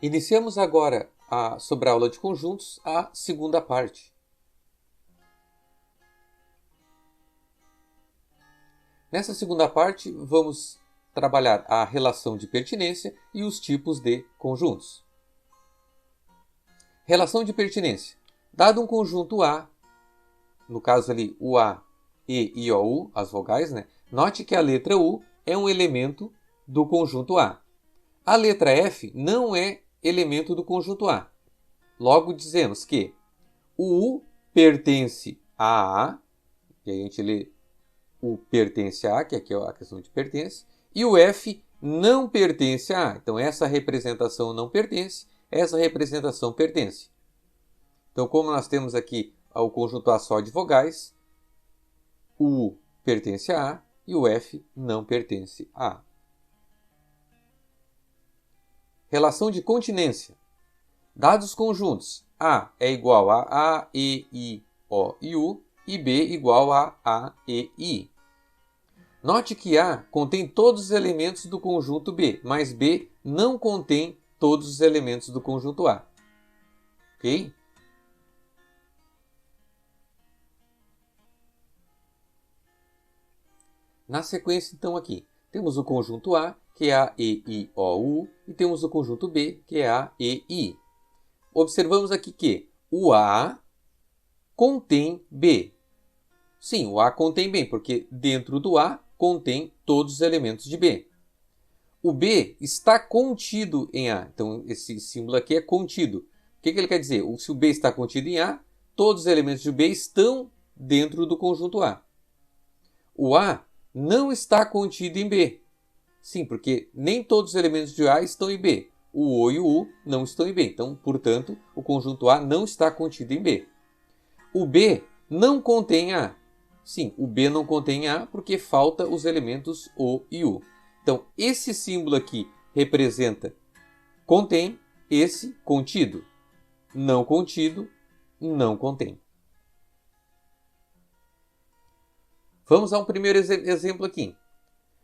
Iniciamos agora, sobre a aula de conjuntos, a segunda parte. Nessa segunda parte, vamos trabalhar a relação de pertinência e os tipos de conjuntos. Relação de pertinência. Dado um conjunto A, no caso ali o A, E, I, O, U, as vogais, né? Note que a letra U é um elemento do conjunto A. A letra F não é elemento do conjunto A. Logo dizemos que o U pertence a A, e aí a gente lê U pertence a A, que aqui é a questão de pertence, e o F não pertence a A. Então essa representação não pertence, essa representação pertence. Então como nós temos aqui o conjunto A só de vogais, o U pertence a A e o F não pertence a A. Relação de continência. Dados os conjuntos A é igual a A, E, I, O e U e B igual a E, I. Note que A contém todos os elementos do conjunto B, mas B não contém todos os elementos do conjunto A. Ok? Na sequência, então, aqui, temos o conjunto A, que é A, E, I, O, U, e temos o conjunto B, que é A, E, I. Observamos aqui que o A contém B. Sim, o A contém B, porque dentro do A contém todos os elementos de B. O B está contido em A. Então, esse símbolo aqui é contido. O que ele quer dizer? Se o B está contido em A, todos os elementos de B estão dentro do conjunto A. O A não está contido em B. Sim, porque nem todos os elementos de A estão em B. O O e o U não estão em B. Então, portanto, o conjunto A não está contido em B. O B não contém A. Sim, o B não contém A porque falta os elementos O e U. Então, esse símbolo aqui representa contém, esse contido. Não contido, não contém. Vamos a um primeiro exemplo aqui.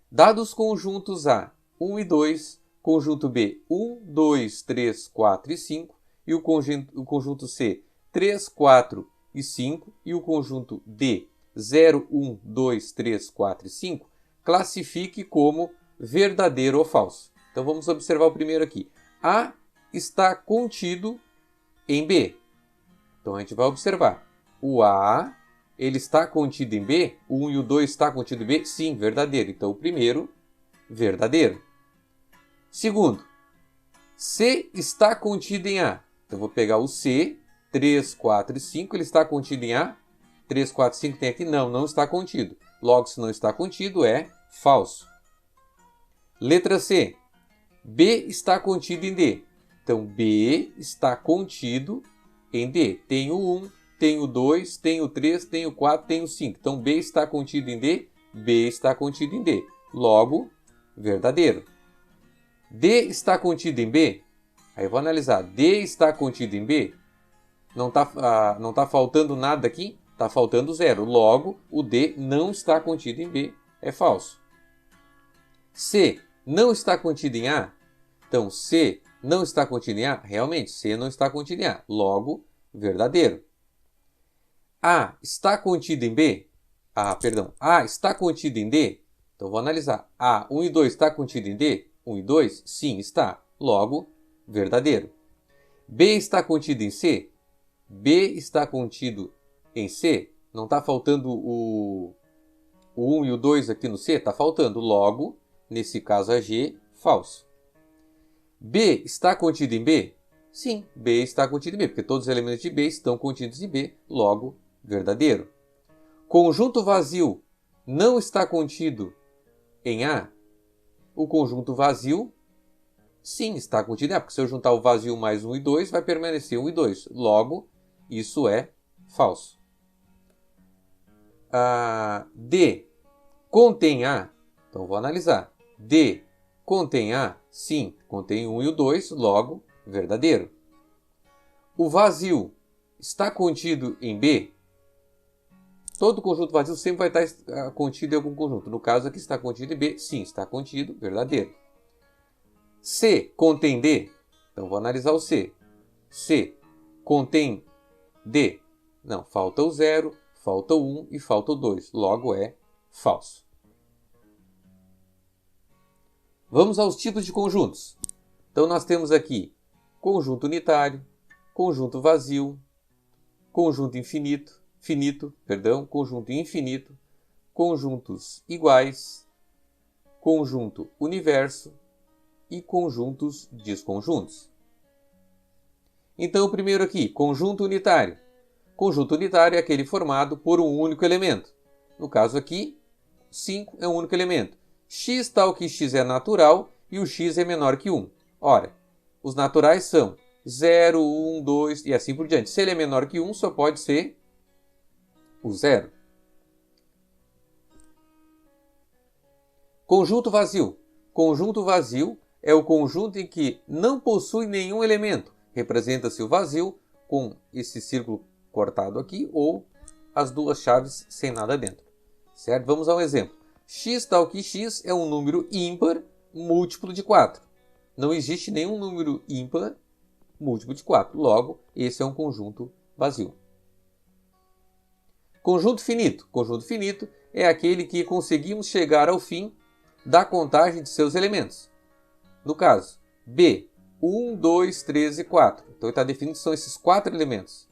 Dados conjuntos A, 1 e 2, conjunto B, 1, 2, 3, 4 e 5, e o conjunto C, 3, 4 e 5, e o conjunto D, 0, 1, 2, 3, 4 e 5, classifique como verdadeiro ou falso. Então vamos observar o primeiro aqui. A está contido em B. Então a gente vai observar. O A, ele está contido em B? O 1 e o 2 está contido em B? Sim, verdadeiro. Então o primeiro, verdadeiro. Segundo, C está contido em A. Então eu vou pegar o C, 3, 4 e 5, ele está contido em A? 3, 4, 5 tem aqui? Não, não está contido. Logo, se não está contido, é falso. Letra C. B está contido em D. Então, B está contido em D. Tem o 1, tem o 2, tem o 3, tem o 4, tem o 5. Então, B está contido em D, B está contido em D. Logo, verdadeiro. D está contido em B? Aí eu vou analisar. D está contido em B? Não tá faltando nada aqui? Está faltando 0. Logo, o D não está contido em B. É falso. C não está contido em A? Então, C não está contido em A? Realmente, C não está contido em A. Logo, verdadeiro. A está contido em B? A está contido em D? Então, vou analisar. A, 1 e 2 está contido em D? 1 e 2? Sim, está. Logo, verdadeiro. B está contido em C? B está contido em C? Não está faltando o 1 e o 2 aqui no C? Está faltando. Logo, nesse caso a G, falso. B está contido em B? Sim, B está contido em B, porque todos os elementos de B estão contidos em B, logo, verdadeiro. Conjunto vazio não está contido em A? O conjunto vazio, sim, está contido em A, porque se eu juntar o vazio mais 1 e 2, vai permanecer 1 e 2. Logo, isso é falso. D contém A? Então, vou analisar. D contém A? Sim, contém 1 e o 2, logo, verdadeiro. O vazio está contido em B? Todo conjunto vazio sempre vai estar contido em algum conjunto. No caso aqui está contido em B, sim, está contido, verdadeiro. C contém D, então vou analisar o C. C contém D, não, falta o 0, falta o 1 e falta o 2, logo é falso. Vamos aos tipos de conjuntos. Então nós temos aqui conjunto unitário, conjunto vazio, conjunto conjunto infinito, conjuntos iguais, conjunto universo e conjuntos disconjuntos. Então, o primeiro aqui, conjunto unitário. Conjunto unitário é aquele formado por um único elemento. No caso aqui, 5 é um único elemento. X tal que x é natural e o x é menor que 1. Ora, os naturais são 0, 1, 2 e assim por diante. Se ele é menor que 1, só pode ser o 0. Conjunto vazio. Conjunto vazio é o conjunto em que não possui nenhum elemento. Representa-se o vazio com esse círculo cortado aqui ou as duas chaves sem nada dentro. Certo? Vamos a um exemplo. X tal que x é um número ímpar múltiplo de 4. Não existe nenhum número ímpar múltiplo de 4. Logo, esse é um conjunto vazio. Conjunto finito. Conjunto finito é aquele que conseguimos chegar ao fim da contagem de seus elementos. No caso, B, 1, 2, 3 e 4. Então, ele está definindo que são esses 4 elementos.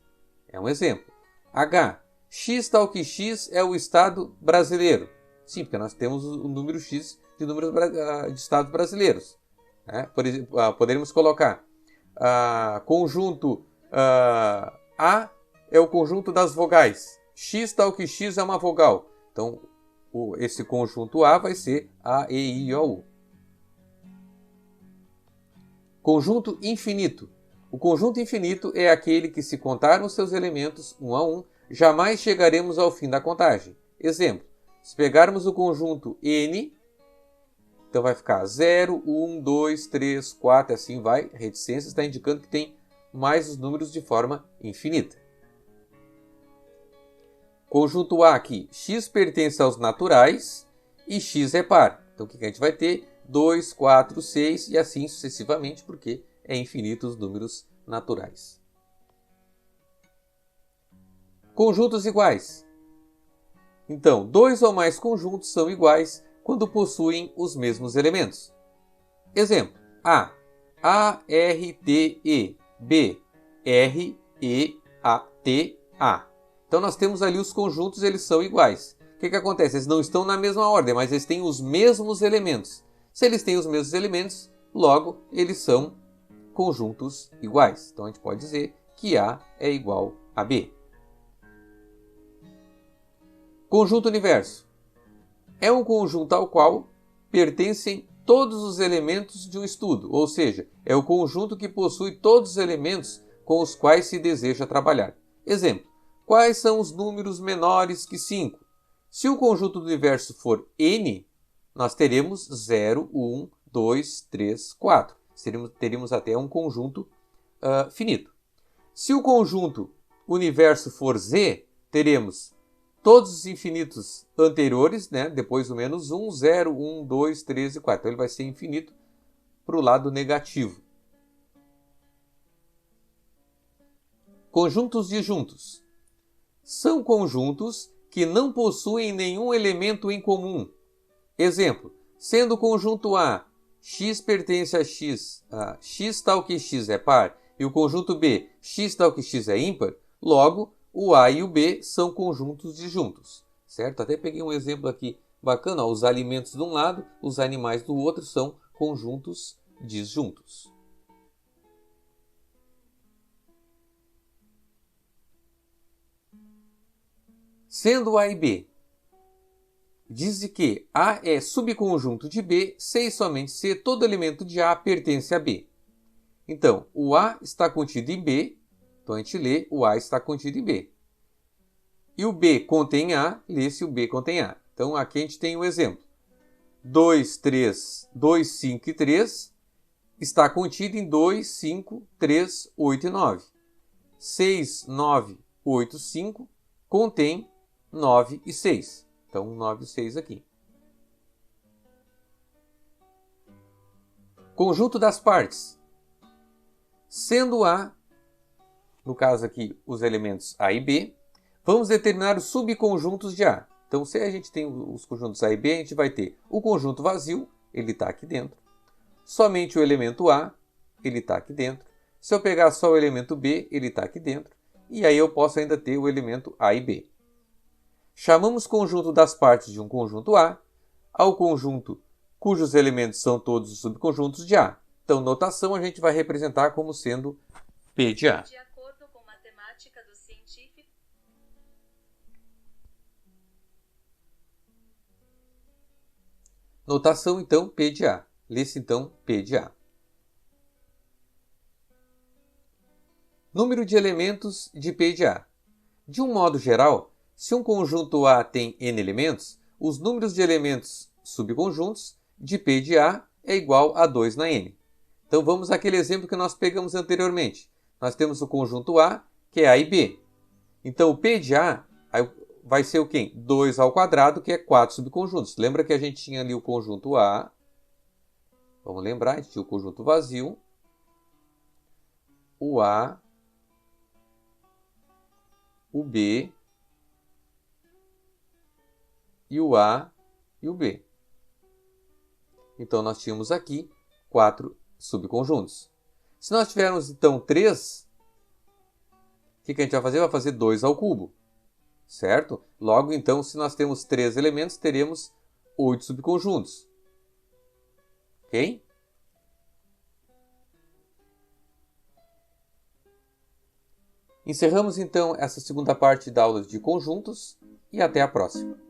É um exemplo. H, x tal que x é o estado brasileiro. Sim, porque nós temos o número x de números de estados brasileiros. Por exemplo, poderíamos colocar conjunto A é o conjunto das vogais. X tal que x é uma vogal. Então, esse conjunto A vai ser A, E, I, O, U. Conjunto infinito. O conjunto infinito é aquele que, se contarmos seus elementos um a um, jamais chegaremos ao fim da contagem. Exemplo, se pegarmos o conjunto N, então vai ficar 0, 1, 2, 3, 4, assim vai. A reticência está indicando que tem mais os números de forma infinita. Conjunto A aqui, x pertence aos naturais e x é par. Então o que a gente vai ter? 2, 4, 6 e assim sucessivamente, porque é infinito os números naturais. Conjuntos iguais. Então, dois ou mais conjuntos são iguais quando possuem os mesmos elementos. Exemplo, A, R, T, E, B, R, E, A, T, A. Então nós temos ali os conjuntos, eles são iguais. O que acontece? Eles não estão na mesma ordem, mas eles têm os mesmos elementos. Se eles têm os mesmos elementos, logo eles são conjuntos iguais. Então a gente pode dizer que A é igual a B. Conjunto universo. É um conjunto ao qual pertencem todos os elementos de um estudo, ou seja, é o conjunto que possui todos os elementos com os quais se deseja trabalhar. Exemplo, quais são os números menores que 5? Se o conjunto do universo for N, nós teremos 0, 1, 2, 3, 4. Teríamos até um conjunto finito. Se o conjunto universo for Z, teremos todos os infinitos anteriores, depois do menos 1, 0, 1, 2, 3 e 4. Então ele vai ser infinito para o lado negativo. Conjuntos disjuntos. São conjuntos que não possuem nenhum elemento em comum. Exemplo, sendo o conjunto A, x pertence a x, x tal que x é par, e o conjunto B, x tal que x é ímpar, logo, o A e o B são conjuntos disjuntos. Certo? Até peguei um exemplo aqui bacana. Os alimentos de um lado, os animais do outro são conjuntos disjuntos. Sendo A e B, diz que A é subconjunto de B, se e somente se todo elemento de A pertence a B. Então, o A está contido em B, então a gente lê o A está contido em B. E o B contém A, lê-se o B contém A. Então, aqui a gente tem um exemplo. 2, 3, 2, 5 e 3 está contido em 2, 5, 3, 8 e 9. 6, 9, 8, 5 contém 9 e 6. Então, 9 e 6 aqui. Conjunto das partes. Sendo A, no caso aqui, os elementos A e B, vamos determinar os subconjuntos de A. Então, se a gente tem os conjuntos A e B, a gente vai ter o conjunto vazio, ele está aqui dentro. Somente o elemento A, ele está aqui dentro. Se eu pegar só o elemento B, ele está aqui dentro. E aí eu posso ainda ter o elemento A e B. Chamamos conjunto das partes de um conjunto A ao conjunto cujos elementos são todos os subconjuntos de A. Então, notação a gente vai representar como sendo P de A. De acordo com matemática do científico. Notação, então, P de A. Lê-se, então, P de A. Número de elementos de P de A. De um modo geral, se um conjunto A tem n elementos, os números de elementos subconjuntos de P de A é igual a 2 na n. Então vamos àquele exemplo que nós pegamos anteriormente. Nós temos o conjunto A, que é A e B. Então o P de A vai ser o quê? 2 ao quadrado, que é 4 subconjuntos. Lembra que a gente tinha ali o conjunto A. Vamos lembrar, a gente tinha o conjunto vazio. O A, o B e o A e o B. Então, nós tínhamos aqui 4 subconjuntos. Se nós tivermos, então, 3, o que a gente vai fazer? Vai fazer 2 ao cubo, certo? Logo, então, se nós temos 3 elementos, teremos 8 subconjuntos. Ok? Encerramos, então, essa segunda parte da aula de conjuntos e até a próxima.